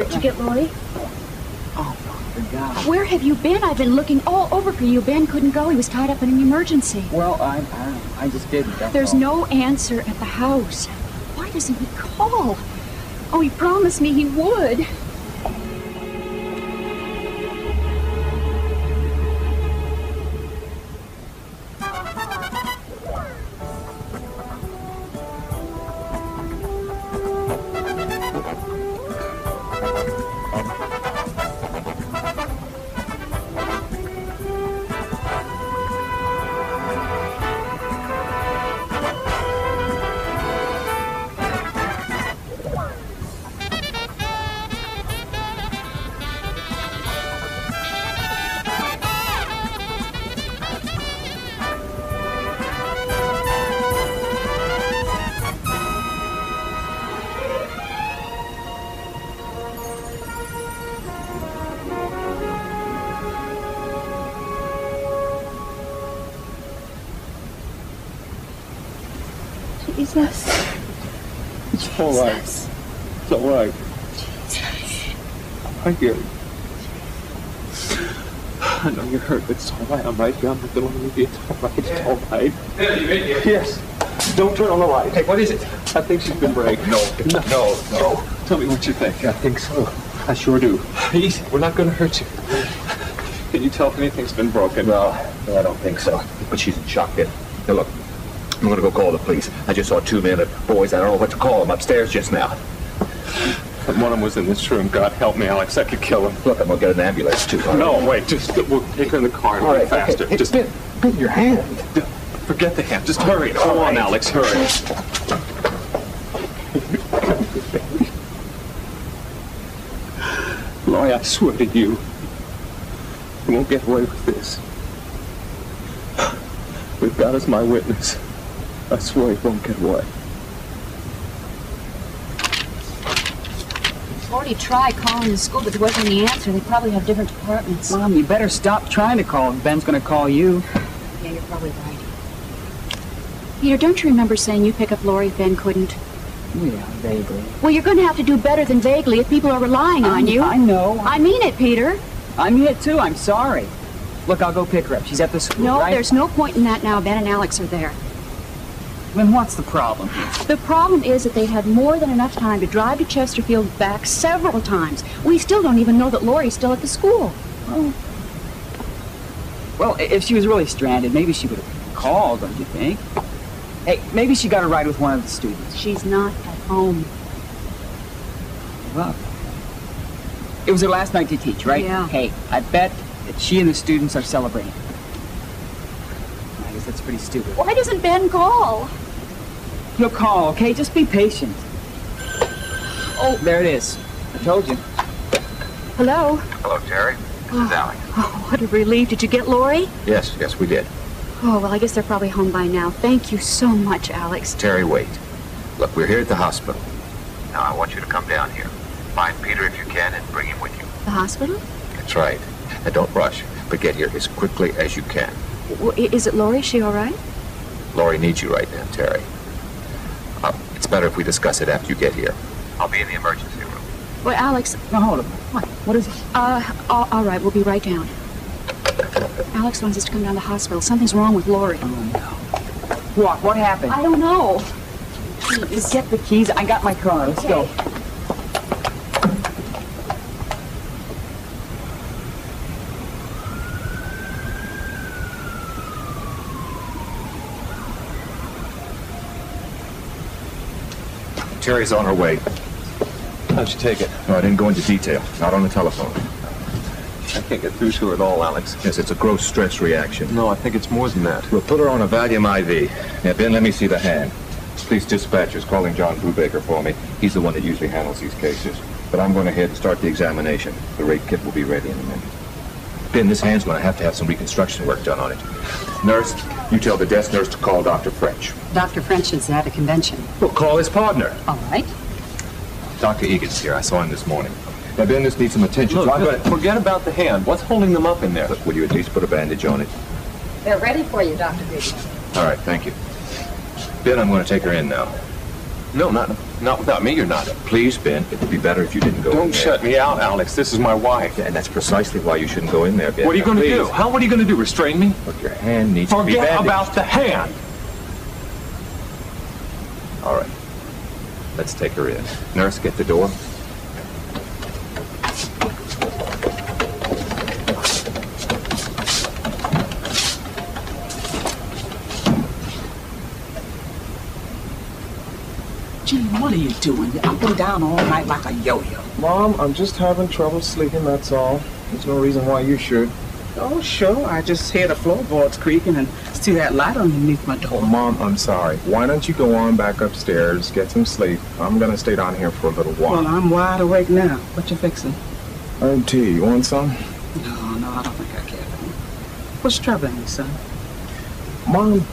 Did you get Lori? Oh, my God. Where have you been? I've been looking all over for you. Ben couldn't go. He was tied up in an emergency. Well, I just didn't. There's no answer at the house. Why doesn't he call? Oh, he promised me he would. Jesus. It's all right. It's all right. I get it. I know you're hurt, but it's all right. I'm right here. I'm not going to leave you. It's all right. It's all right. Yeah, you in here? Yes. Don't turn on the light. Hey, what is it? I think she's been raped. No. Tell me what you think. I think so. I sure do. Easy. We're not going to hurt you. Can you tell if anything's been broken? No, I don't think so. But she's in shock yet. Now, look, I'm going to go call the police. I just saw two men, boys. I don't know what to call them upstairs just now. If one of them was in this room, God help me, Alex, I could kill him. Look, I'm going to get an ambulance, too. No, wait, we'll take her in the car and All right, faster. Okay. Just bend your hand. forget the hand. Just hurry. Come on, Alex, hurry. Lori, I swear to you, you won't get away with this. With God as my witness, I swear you won't get away. Already tried calling the school, but there wasn't any answer. They probably have different departments. Mom, you better stop trying to call him. Ben's going to call you. Yeah, you're probably right. Peter, don't you remember saying you pick up Lori if Ben couldn't? Yeah, vaguely. Well, you're going to have to do better than vaguely if people are relying on you. I know. I mean it, Peter. I mean it, too. I'm sorry. Look, I'll go pick her up. She's at the school, No, right? there's no point in that now. Ben and Alex are there. Then what's the problem? The problem is that they've had more than enough time to drive to Chesterfield back several times. We still don't even know that Lori's still at the school. Oh. Well, if she was really stranded, maybe she would have called, don't you think? Hey, maybe she got a ride with one of the students. She's not at home. Well, it was her last night to teach, right? Yeah. Hey, I bet that she and the students are celebrating. I guess that's pretty stupid. Why doesn't Ben call? He'll call, okay? Just be patient. Oh, there it is. I told you. Hello? Hello, Terry. This is Alex. Oh, what a relief. Did you get Lori? Yes, we did. Oh, well, I guess they're probably home by now. Thank you so much, Alex. Terry, wait. Look, we're here at the hospital. Now, I want you to come down here. Find Peter if you can and bring him with you. The hospital? That's right. And don't rush, but get here as quickly as you can. Well, is it Lori? Is she all right? Lori needs you right now, Terry. It's better if we discuss it after you get here. I'll be in the emergency room. Well, Alex... Now, hold on. What is it? All right, we'll be right down. Alex wants us to come down to the hospital. Something's wrong with Lori. Oh, no. What happened? I don't know. Just get the keys. I got my car. Let's go. Terry's on her way. How'd you take it? No, I didn't go into detail. Not on the telephone. I can't get through to her at all, Alex. Yes, it's a gross stress reaction. No, I think it's more than that. We'll put her on a Valium IV. Now, Ben, let me see the hand. Police dispatcher's calling John Brubaker for me. He's the one that usually handles these cases. But I'm going ahead and start the examination. The rape kit will be ready in a minute. Ben, this hand's going to have some reconstruction work done on it. Nurse, you tell the desk nurse to call Dr. French. Dr. French is at a convention. Well, call his partner. All right. Dr. Egan's here. I saw him this morning. Now, Ben, this needs some attention. Look, so I'm gonna... forget about the hand. What's holding them up in there? Look, will you at least put a bandage on it? They're ready for you, Dr. Biggs. All right, thank you. Ben, I'm going to take her in now. No, not... Not without me, you're not. Please, Ben, it would be better if you didn't go in there. Don't shut me out, Alex. This is my wife. Yeah, and that's precisely why you shouldn't go in there, Ben. What are you going to do? How? What are you going to do? Restrain me? Look, your hand needs to be bandaged. Forget about the hand. All right. Let's take her in. Nurse, get the door. Gene, what are you doing? You're up and down all night like a yo-yo. Mom, I'm just having trouble sleeping, that's all. There's no reason why you should. Oh, sure. I just hear the floorboards creaking and see that light underneath my door. Oh, Mom, I'm sorry. Why don't you go on back upstairs, get some sleep? I'm gonna stay down here for a little while. Well, I'm wide awake now. What you fixing? Herb tea. You want some? No, I don't think I care. What's troubling you, son? Mom,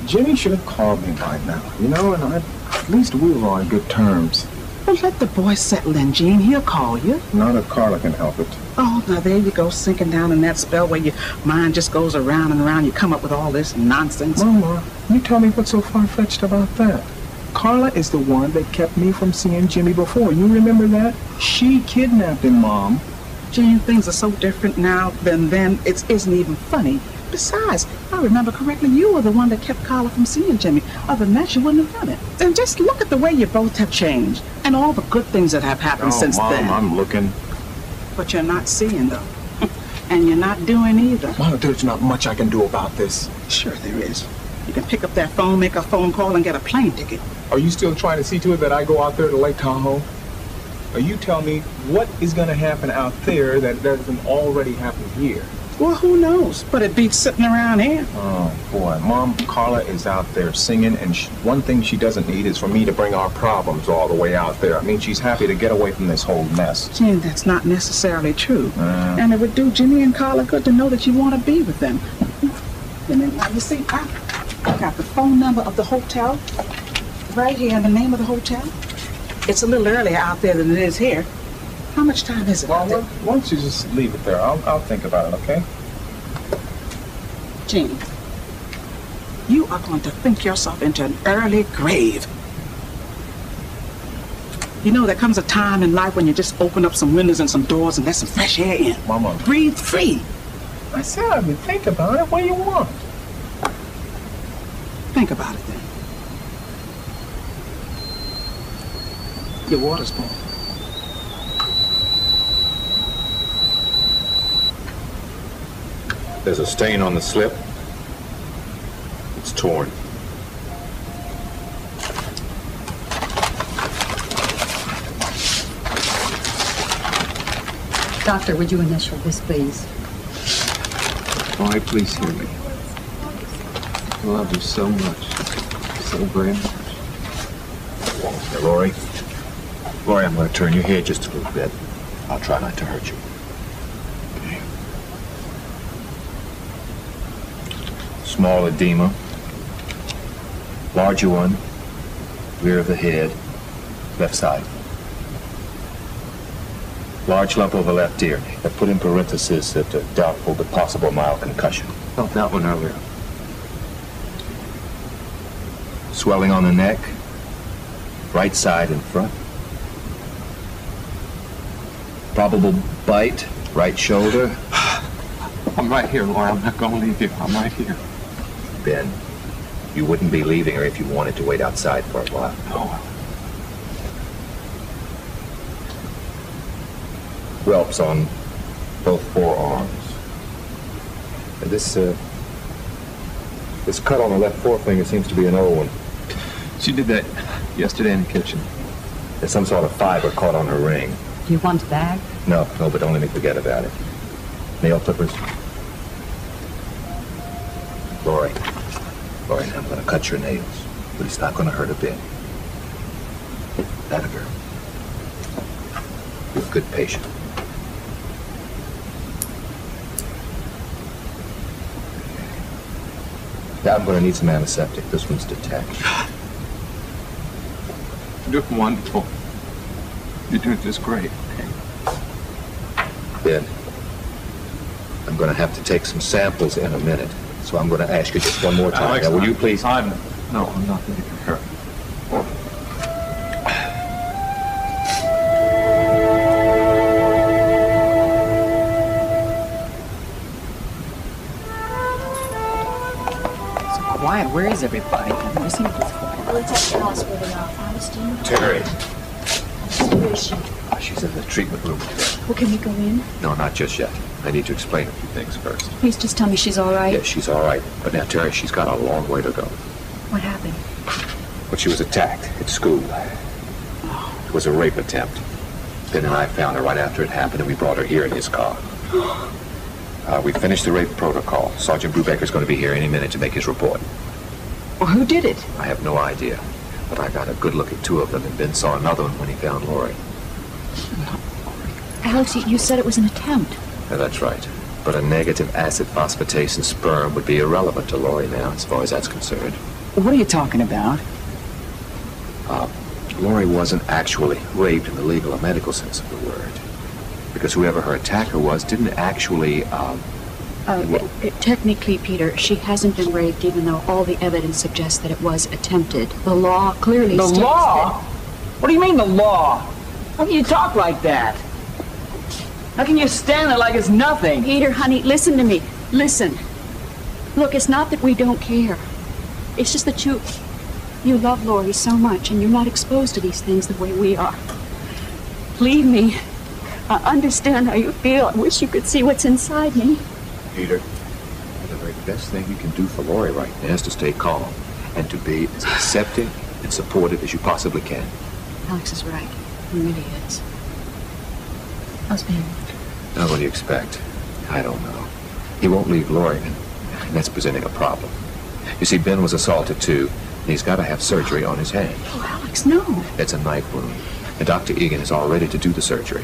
Jimmy should have called me by now, you know, and at least we were on good terms. Well, let the boy settle in, Gene. He'll call you. Not if Carla can help it. Oh, now there you go, sinking down in that spell where your mind just goes around and around. You come up with all this nonsense. Mama, you tell me what's so far-fetched about that? Carla is the one that kept me from seeing Jimmy before. You remember that? She kidnapped him, Mom. Gene, things are so different now than then. It isn't even funny. Besides, if I remember correctly, you were the one that kept Carla from seeing Jimmy. Other than that, you wouldn't have done it. And just look at the way you both have changed and all the good things that have happened since Mom, then. I'm looking. But you're not seeing, though. And you're not doing either. Mom, there's not much I can do about this. Sure there is. You can pick up that phone, make a phone call, and get a plane ticket. Are you still trying to see to it that I go out there to Lake Tahoe? Or you tell me what is going to happen out there that doesn't already happen here? Well, who knows? But it beats sitting around here. Oh, boy. Mom, Carla is out there singing, and one thing she doesn't need is for me to bring our problems all the way out there. I mean, she's happy to get away from this whole mess. Gene, that's not necessarily true. And it would do Jimmy and Carla good to know that you want to be with them. And then, now, you see, I got the phone number of the hotel right here and the name of the hotel. It's a little earlier out there than it is here. How much time is it? Well, why don't you just leave it there? I'll think about it, okay? Gene, you are going to think yourself into an early grave. You know, there comes a time in life when you just open up some windows and some doors and let some fresh air in. Mama. Breathe free. I said I would think about it. What do you want? Think about it then. Your water's boiled. There's a stain on the slip. It's torn. Doctor, would you initial this, please? Why, please hear me. I love you so much. So very much. Now, Lori, I'm going to turn your head just a little bit. I'll try not to hurt you. Okay. Small edema. Larger one. Rear of the head. Left side. Large lump over left ear. I put in parentheses that doubtful but possible mild concussion. Felt that one earlier. Swelling on the neck. Right side in front. Probable bite. Right shoulder. I'm right here, Laura. I'm not going to leave you. I'm right here. Ben, you wouldn't be leaving her if you wanted to wait outside for a while. No. Whelps on both forearms. And this cut on the left forefinger seems to be an old one. She did that yesterday in the kitchen. There's some sort of fiber caught on her ring. Do you want a bag? No, but don't let me forget about it. Nail clippers. Lori, I'm going to cut your nails, but it's not going to hurt a bit. That a girl. You're a good patient. Now I'm going to need some antiseptic. This one's detached. You're doing wonderful. You're doing just great. Ben, I'm going to have to take some samples in a minute, so I'm going to ask you just one more time. Alex, now, will you please? No, I'm not going to hurt. quiet. Where is everybody? I've never seen it this quiet. Well, it's at the house where they are. Augustine. Terry. Where is she? Oh, she's in the treatment room today. Well, can we go in? No, not just yet. I need to explain a few things first. Please just tell me she's all right. Yes, she's all right. But now, Terry, she's got a long way to go. What happened? But she was attacked at school. It was a rape attempt. Ben and I found her right after it happened, and we brought her here in his car. We finished the rape protocol. Sergeant Brubaker's going to be here any minute to make his report. Well, who did it? I have no idea, but I got a good look at two of them, and Ben saw another one when he found Lori. Alex, you said it was an attempt. Yeah, that's right. But a negative acid phosphatase in sperm would be irrelevant to Lori now, as far as that's concerned. What are you talking about? Lori wasn't actually raped in the legal or medical sense of the word. Because whoever her attacker was didn't actually, Technically, Peter, she hasn't been raped, even though all the evidence suggests that it was attempted. The law clearly The states law? What do you mean, the law? How can you talk like that? How can you stand there like it's nothing? Peter, honey, listen to me. Listen. Look, it's not that we don't care. It's just that you love Lori so much, and you're not exposed to these things the way we are. Believe me, I understand how you feel. I wish you could see what's inside me. Peter, the very best thing you can do for Lori right now is to stay calm and to be as accepting and supportive as you possibly can. Alex is right. He really is. How's Ben? Now, what do you expect? I don't know. He won't leave Lori, and that's presenting a problem. You see, Ben was assaulted too, and he's got to have surgery on his hand. Oh, Alex, no. It's a knife wound, and Dr. Egan is all ready to do the surgery.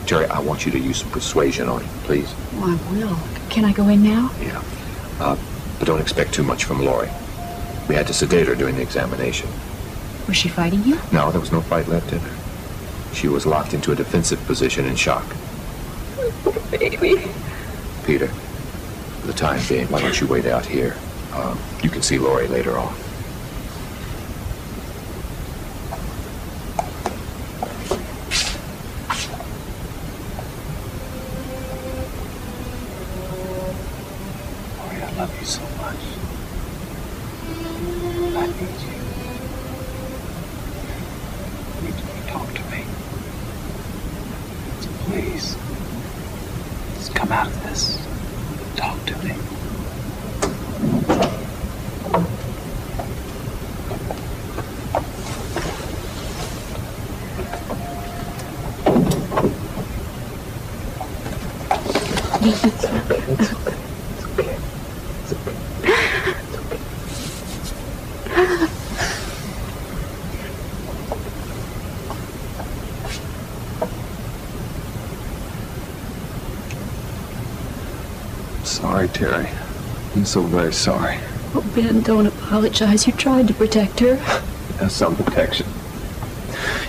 Terry, I want you to use some persuasion on him, please. Oh, I will. Can I go in now? Yeah. But don't expect too much from Lori. We had to sedate her during the examination. Was she fighting you? No, there was no fight left in her. She was locked into a defensive position in shock. Baby. Peter, for the time being, why don't you wait out here? You can see Lori later on. Lori, I love you so much. I need you. I need you to talk to me. So please, just come out of this. Talk to me. Sorry, Terry. I'm so very sorry. Oh, Ben, don't apologize. You tried to protect her. That's some protection.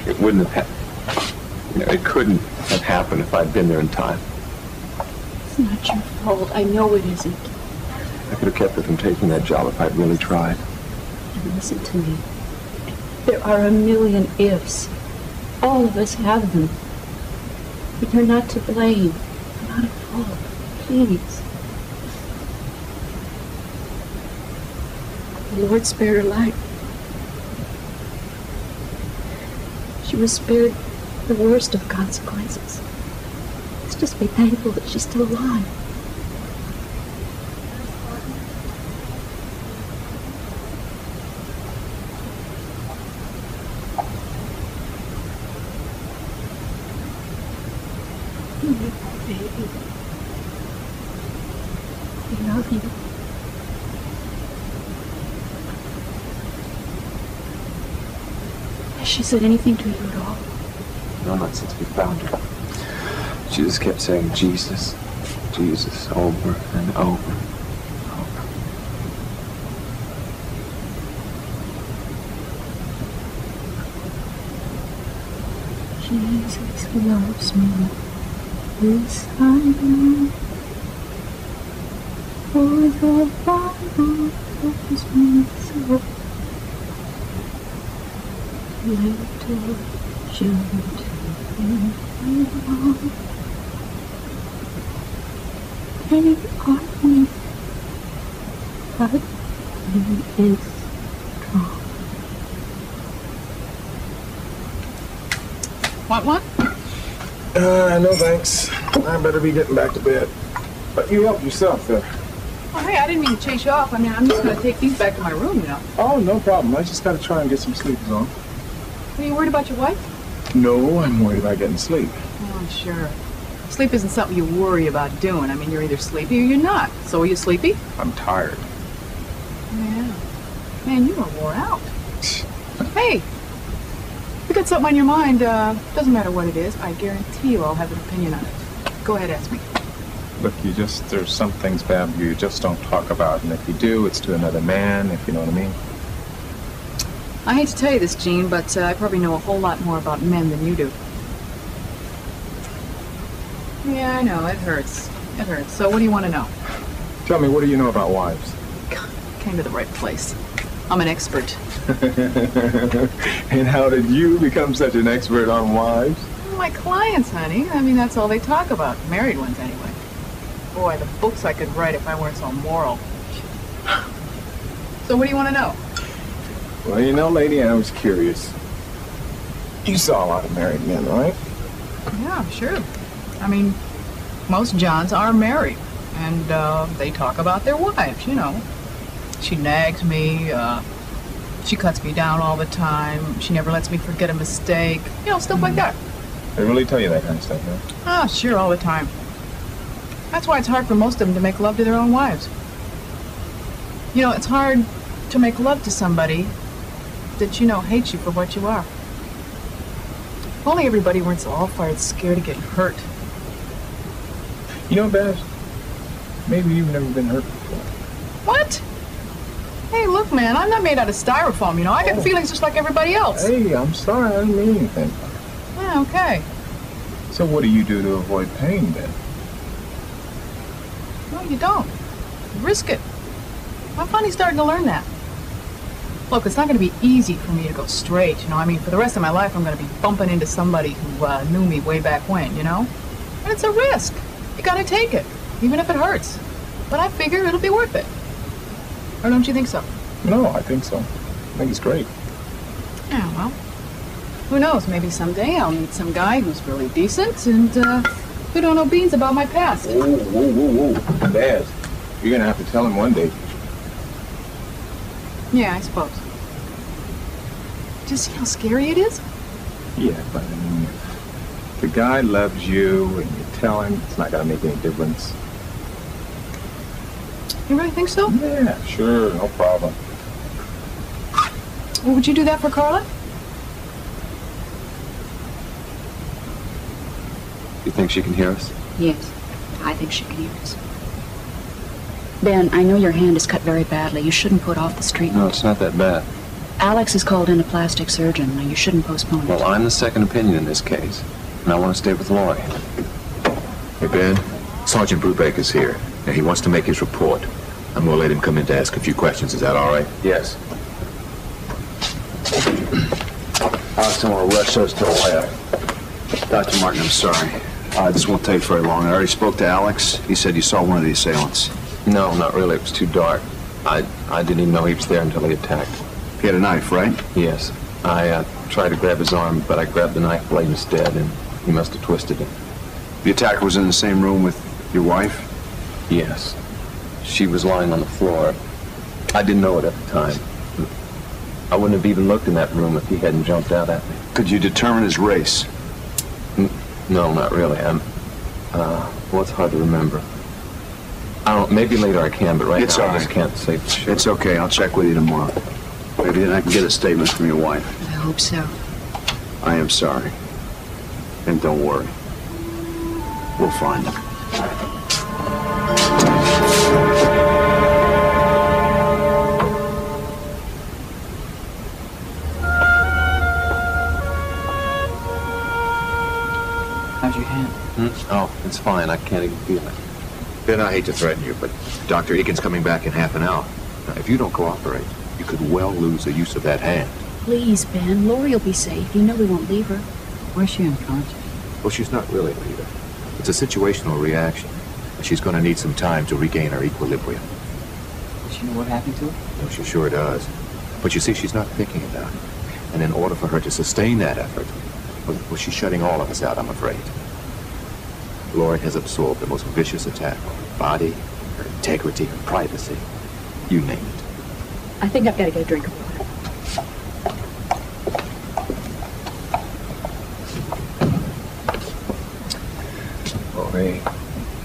It wouldn't have happened. It couldn't have happened if I'd been there in time. It's not your fault. I know it isn't. I could have kept her from taking that job if I'd really tried. And listen to me. There are a million ifs. All of us have them. But you're not to blame. You're not at fault. Please. The Lord spared her life. She was spared the worst of consequences. Let's just be thankful that she's still alive. Baby. We love you. Has she said anything to you at all? No, not since we found her. She just kept saying Jesus, Jesus, over and over. Jesus loves me, this I know, for the Bible tells me so. Little children belong, they are weak, but He is strong. Want one? No thanks. I better be getting back to bed. But you help yourself there. Oh, hey, I didn't mean to chase you off. I mean, I'm just going to take these back to my room, you know. Oh, no problem. I just gotta try and get some sleep on. Are you worried about your wife? No, I'm worried about getting sleep. Oh, sure. Sleep isn't something you worry about doing. I mean, you're either sleepy or you're not. So are you sleepy? I'm tired. Yeah. Man, you are wore out. Hey, if you got something on your mind, doesn't matter what it is, I guarantee you I'll have an opinion on it. Go ahead, ask me. Look, there's some things, Bab, you just don't talk about. And if you do, it's to another man, if you know what I mean. I hate to tell you this, Gene, but I probably know a whole lot more about men than you do. Yeah, I know, it hurts. It hurts. So what do you want to know? Tell me, what do you know about wives? Came to the right place. I'm an expert. And how did you become such an expert on wives? My clients, honey. I mean, that's all they talk about. Married ones, anyway. Boy, the books I could write if I weren't so moral. So what do you want to know? Well, you know, lady, I was curious. You saw a lot of married men, right? Yeah, sure. I mean, most Johns are married. And they talk about their wives, you know. She nags me, she cuts me down all the time, she never lets me forget a mistake, you know, stuff like that. They really tell you that kind of stuff, huh? Ah, sure, all the time. That's why it's hard for most of them to make love to their own wives. You know, it's hard to make love to somebody that you know hates you for what you are. If only everybody weren't so all-fired scared of getting hurt. You know, Babs, maybe you've never been hurt before. What? Hey, look, man, I'm not made out of styrofoam, you know. I got feelings just like everybody else. Hey, I'm sorry, I didn't mean anything. Yeah, okay. So what do you do to avoid pain, then? No, you don't. You risk it. I'm finally starting to learn that. Look, it's not going to be easy for me to go straight, you know. I mean, for the rest of my life, I'm going to be bumping into somebody who knew me way back when, you know. And it's a risk. You got to take it, even if it hurts. But I figure it'll be worth it. Or don't you think so? No, I think so. I think it's great. Yeah, well, who knows? Maybe someday I'll meet some guy who's really decent and who don't know beans about my past. Whoa. Babs, you're going to have to tell him one day. Yeah, I suppose. Just see how scary it is? Yeah, but I mean, if the guy loves you and you tell him, it's not going to make any difference. You really think so? Yeah, sure, no problem. Well, would you do that for Carla? You think she can hear us? Yes, I think she can hear us. Ben, I know your hand is cut very badly. You shouldn't put off this treatment. No, it's not that bad. Alex has called in a plastic surgeon. Now, you shouldn't postpone it. Well, I'm the second opinion in this case, and I want to stay with Laurie. Hey, Ben, Sergeant Brubaker's here, and he wants to make his report. I'm going to let him come in to ask a few questions. Is that all right? Yes. Alex, I want to rush us to the lab. Dr. Martin, I'm sorry. This won't take very long. I already spoke to Alex. He said you saw one of the assailants. No, not really. It was too dark. I didn't even know he was there until he attacked. He had a knife, right? Yes. I tried to grab his arm, but I grabbed the knife blade instead, and he must have twisted it. The attacker was in the same room with your wife? Yes. She was lying on the floor. I didn't know it at the time. I wouldn't have even looked in that room if he hadn't jumped out at me. Could you determine his race? No, not really. Well, it's hard to remember. I don't. Maybe later I can, but right It's now all I just right. can't say for sure. It's okay. I'll check with you tomorrow. Maybe then I can get a statement from your wife. I hope so. I am sorry. And don't worry. We'll find him. How's your hand? Oh, it's fine. I can't even feel it. Ben, I hate to threaten you, but Dr. Eakin's coming back in half an hour. Now, if you don't cooperate, you could well lose the use of that hand. Please, Ben. Lori will be safe. You know we won't leave her. Where's she unconscious? Well, she's not really, Lita. It's a situational reaction. She's going to need some time to regain her equilibrium. She she know what happened to her? No, she sure does. But you see, she's not thinking about it. And in order for her to sustain that effort, well, she's shutting all of us out, I'm afraid. Lori has absorbed the most vicious attack on her body, her integrity, her privacy. You name it. I think I've got to get a drink of water. Lori,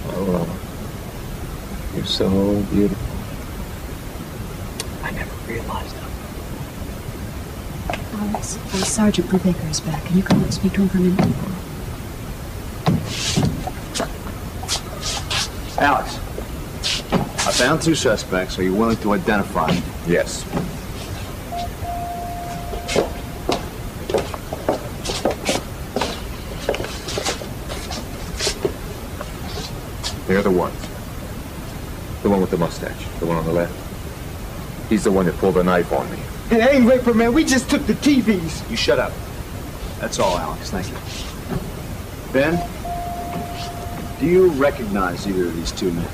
oh, you're so beautiful. I never realized it. Alex, Sergeant Brubaker is back. Can you come and speak to him for a minute? Alex, I found 2 suspects. Are you willing to identify them? Yes. They're the ones. The one with the mustache. The one on the left. He's the one that pulled the knife on me. It ain't raper, man. We just took the TVs. You shut up. That's all, Alex. Thank you. Ben, do you recognize either of these 2 men?